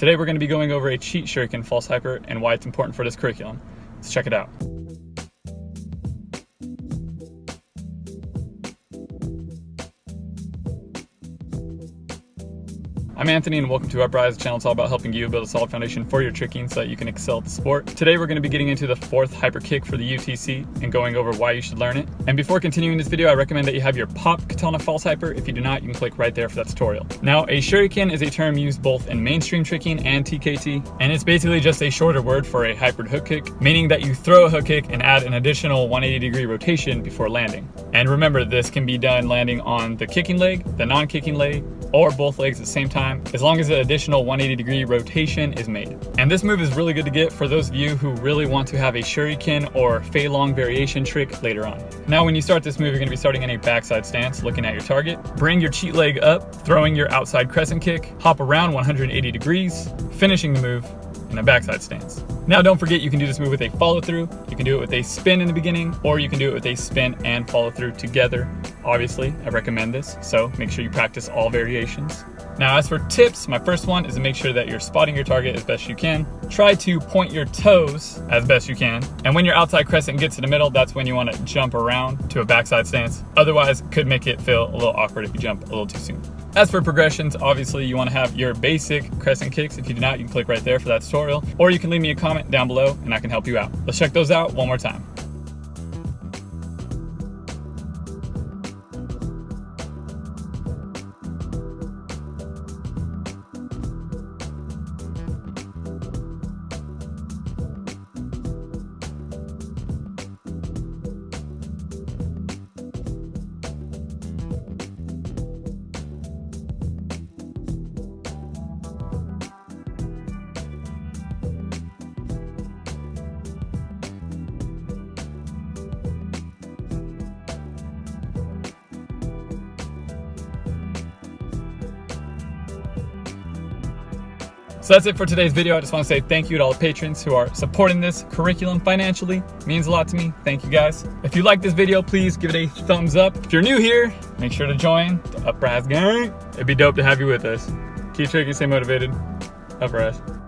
Today we're going to be going over a cheat shuriken false hyper and why it's important for this curriculum. Let's check it out. I'm Anthony and welcome to Upraiz. The channel is all about helping you build a solid foundation for your tricking so that you can excel at the sport. Today we're going to be getting into the fourth hyper kick for the UTC and going over why you should learn it. And before continuing this video, I recommend that you have your pop katana false hyper. If you do not, you can click right there for that tutorial. Now, a shuriken is a term used both in mainstream tricking and TKT, and it's basically just a shorter word for a hypered hook kick, meaning that you throw a hook kick and add an additional 180-degree rotation before landing. And remember, this can be done landing on the kicking leg, the non-kicking leg, or both legs at the same time, as long as the additional 180-degree rotation is made. And this move is really good to get for those of you who really want to have a shuriken or fei long variation trick later on. Now, when you start this move, you're going to be starting in a backside stance, looking at your target. Bring your cheat leg up, throwing your outside crescent kick, hop around 180 degrees, finishing the move in a backside stance. Now, don't forget, you can do this move with a follow through. You can do it with a spin in the beginning, or you can do it with a spin and follow through together. Obviously, I recommend this, so make sure you practice all variations. Now, as for tips, my first one is to make sure that you're spotting your target as best you can. Try to point your toes as best you can. And when your outside crescent gets to the middle, that's when you want to jump around to a backside stance. Otherwise, it could make it feel a little awkward if you jump a little too soon. As for progressions, obviously you want to have your basic crescent kicks. If you do not, you can click right there for that tutorial, or you can leave me a comment down below and I can help you out. Let's check those out one more time. So that's it for today's video. I just want to say thank you to all the patrons who are supporting this curriculum financially. It means a lot to me. Thank you guys. If you like this video, please give it a thumbs up. If you're new here, make sure to join the Upraiz gang. It'd be dope to have you with us. Keep tricking, stay motivated. Upraiz.